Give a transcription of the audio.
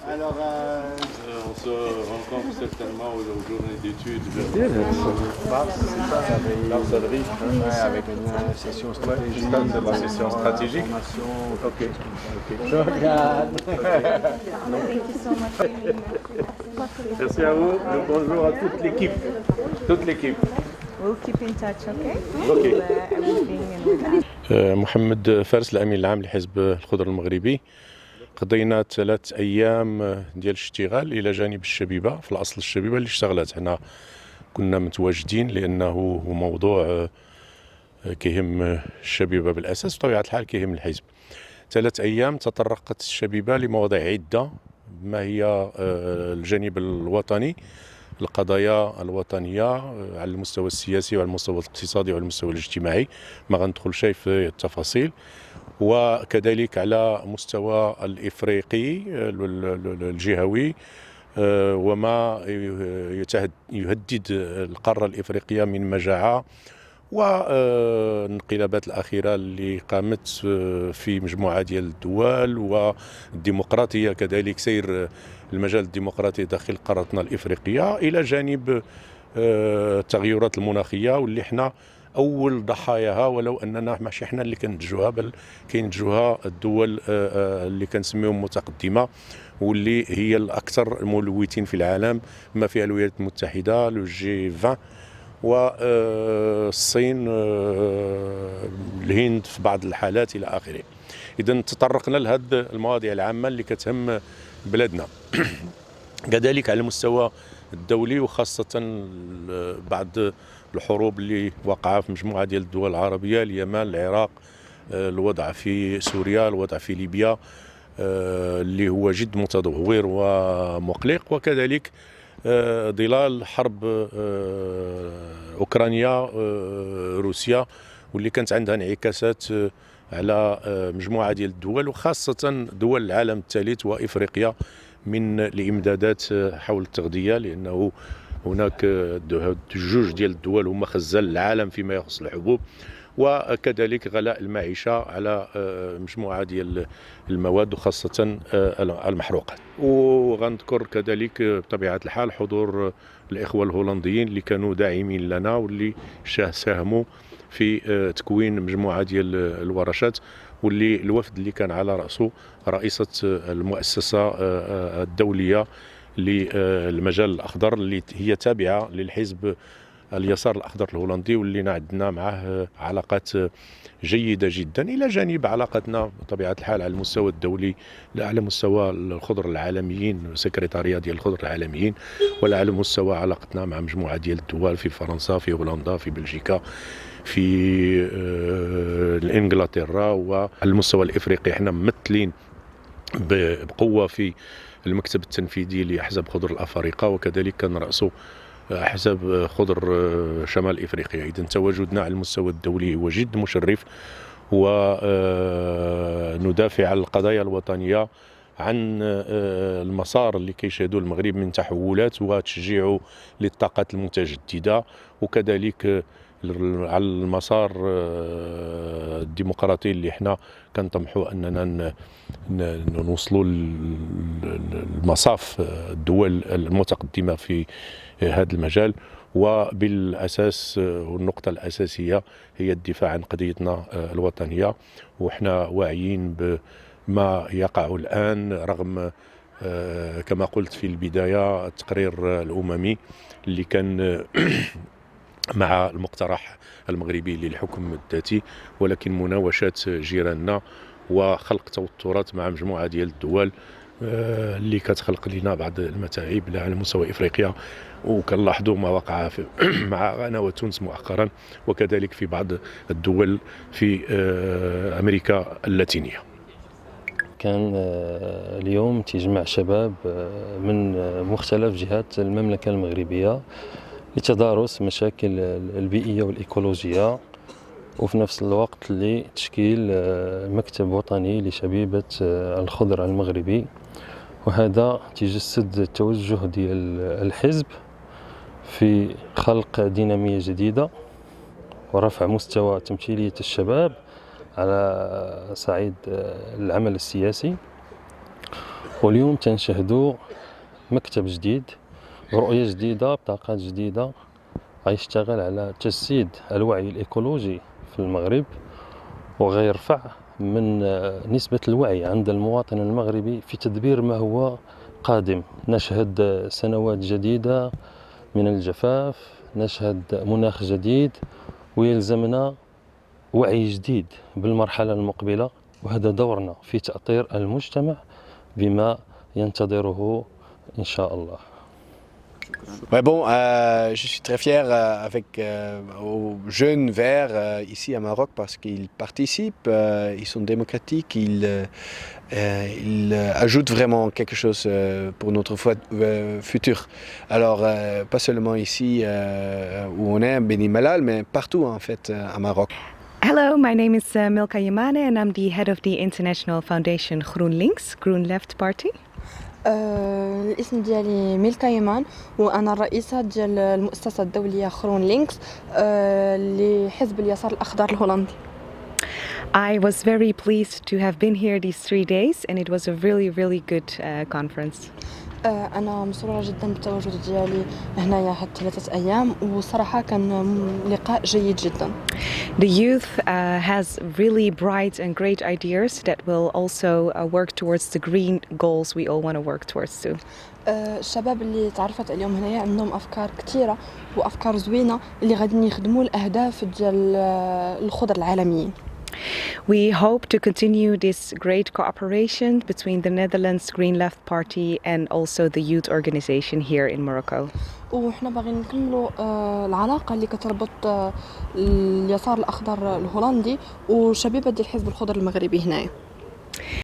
Alors, On se rencontre certainement aux journées d'études mars, c'est ça, mars avril. ouais, avec une session stratégique, C'est la session stratégique. formation. Ok. Regarde. Thank you so much. Merci à vous. Le bonjour à toute l'équipe. Toute l'équipe. We'll keep in touch, okay? Okay. Everything and with محمد فارس الأمين العام لحزب الخضر المغربي. قضينا 3 أيام ديال الاشتغال إلى جانب الشبيبة، في الأصل الشبيبة اللي اشتغلت. حنا كنا متواجدين لأنه هو موضوع كيهم الشبيبة بالأساس، بطبيعة الحال كيهم الحزب. 3 أيام تطرقت الشبيبة لمواضيع عدة، ما هي الجانب الوطني، القضايا الوطنية على المستوى السياسي وعلى المستوى الاقتصادي وعلى المستوى الاجتماعي، ما غندخل شيء في التفاصيل، وكذلك على مستوى الإفريقي الجهوي وما يهدد القارة الإفريقية من مجاعة، والانقلابات الأخيرة اللي قامت في مجموعة ديال الدول، والديمقراطية كذلك، سير المجال الديمقراطي داخل قارتنا الإفريقية، إلى جانب التغيرات المناخية واللي احنا أول ضحاياها، ولو أننا ماشي احنا اللي كنتجوها، بل كينتجوها الدول اللي كنسميهم متقدمة، واللي هي الأكثر ملوثين في العالم، ما فيها الولايات المتحدة، لو جي 20 والصين، الهند في بعض الحالات إلى آخره. إذن تطرقنا لهذه المواضيع العامة اللي كتهم بلادنا. كذلك على المستوى الدولي، وخاصة بعد الحروب اللي وقع في مجموعة ديال الدول العربية، اليمن، العراق، الوضع في سوريا، الوضع في ليبيا اللي هو جد متدهور ومقلق، وكذلك ظلال حرب أوكرانيا روسيا، واللي كانت عندها انعكاسات على مجموعة ديال الدول، وخاصة دول العالم الثالث وإفريقيا من الإمدادات حول التغذية، لأنه هناك جوج ديال الدول هما خزان العالم فيما يخص الحبوب، وكذلك غلاء المعيشة على مجموعة ديال المواد وخاصة المحروقات. وغنذكر كذلك بطبيعة الحال حضور الإخوة الهولنديين اللي كانوا داعمين لنا، واللي ساهموا في تكوين مجموعة ديال الورشات، واللي الوفد اللي كان على رأسه رئيسة المؤسسة الدولية للمجال الأخضر، اللي هي تابعة للحزب اليسار الأخضر الهولندي، واللي عندنا معه علاقات جيدة جدا، إلى جانب علاقتنا بطبيعة الحال على المستوى الدولي، على مستوى الخضر العالميين، سكرتاريا ديال الخضر العالميين، ولا على مستوى علاقتنا مع مجموعة ديال الدول في فرنسا، في هولندا، في بلجيكا، في انجلترا. وعلى المستوى الإفريقي احنا ممثلين بقوة في المكتب التنفيذي لأحزاب خضر الأفارقة، وكذلك كان رأسه أحزاب خضر شمال إفريقيا. إذن تواجدنا على المستوى الدولي هو جد مشرف، وندافع على القضايا الوطنية، عن المسار اللي كيشهدوا المغرب من تحولات وتشجيعه للطاقات المتجددة، وكذلك على المسار الديمقراطي اللي احنا كنطمحوا اننا نوصلوا لمصاف الدول المتقدمة في هذا المجال. وبالأساس والنقطة الأساسية هي الدفاع عن قضيتنا الوطنية، وإحنا واعيين بما يقع الآن، رغم كما قلت في البداية التقرير الأممي اللي كان مع المقترح المغربي للحكم الذاتي، ولكن مناوشات جيراننا وخلق توترات مع مجموعة ديال الدول اللي كتخلق لنا بعض المتاعب على مستوى افريقيا، وكنلاحظوا ما وقع مع غانا وتونس مؤخرا، وكذلك في بعض الدول في امريكا اللاتينيه. كان اليوم تجمع شباب من مختلف جهات المملكة المغربية لتدارس مشاكل البيئية والإيكولوجية، وفي نفس الوقت لتشكيل مكتب وطني لشبيبة الخضر المغربي، وهذا تجسد التوجه ديال الحزب في خلق دينامية جديدة ورفع مستوى تمثيلية الشباب على صعيد العمل السياسي. واليوم تنشهدوا مكتب جديد برؤية جديدة بطاقات جديدة غيشتغل على تجسيد الوعي الإيكولوجي في المغرب وغيرفع من نسبة الوعي عند المواطن المغربي في تدبير ما هو قادم. نشهد سنوات جديدة من الجفاف، نشهد مناخ جديد، ويلزمنا وعي جديد بالمرحلة المقبلة، وهذا دورنا في تأطير المجتمع بما ينتظره إن شاء الله. Ouais, bon, je suis très fier aux jeunes verts ici à Maroc parce qu'ils participent, ils sont démocratiques, ils ajoutent vraiment quelque chose pour notre futur. Alors, pas seulement ici où on est, Beni Mellal, mais partout en fait à Maroc. Hello, my name is Milka Yamane and I'm the head of the International Foundation GroenLinks, Green Left Party. الاسم ديالي ميلكا يمان وانا الرئيسه ديال المؤسسه الدوليه خرون لينكس لحزب اليسار الاخضر الهولندي. I was very pleased to have been here these 3 days and it was a really good conference. انا مسروره جدا بالتواجد ديالي هنايا هاد 3 ايام وصراحه كان لقاء جيد جدا. The youth has really bright and great ideas that will also work towards the green goals we all want to work towards too. الشباب اللي تعرفت اليوم هنايا عندهم افكار كثيره وافكار زوينه اللي غادي يخدموا الاهداف ديال الخضر العالميين. We hope to continue this great cooperation between the Netherlands Green Left Party and also the youth organization here in Morocco. وحنا باغيين نكملوا العلاقه اللي كتربط اليسار الاخضر الهولندي وشبيبه ديال حزب الخضر المغربي هنايا.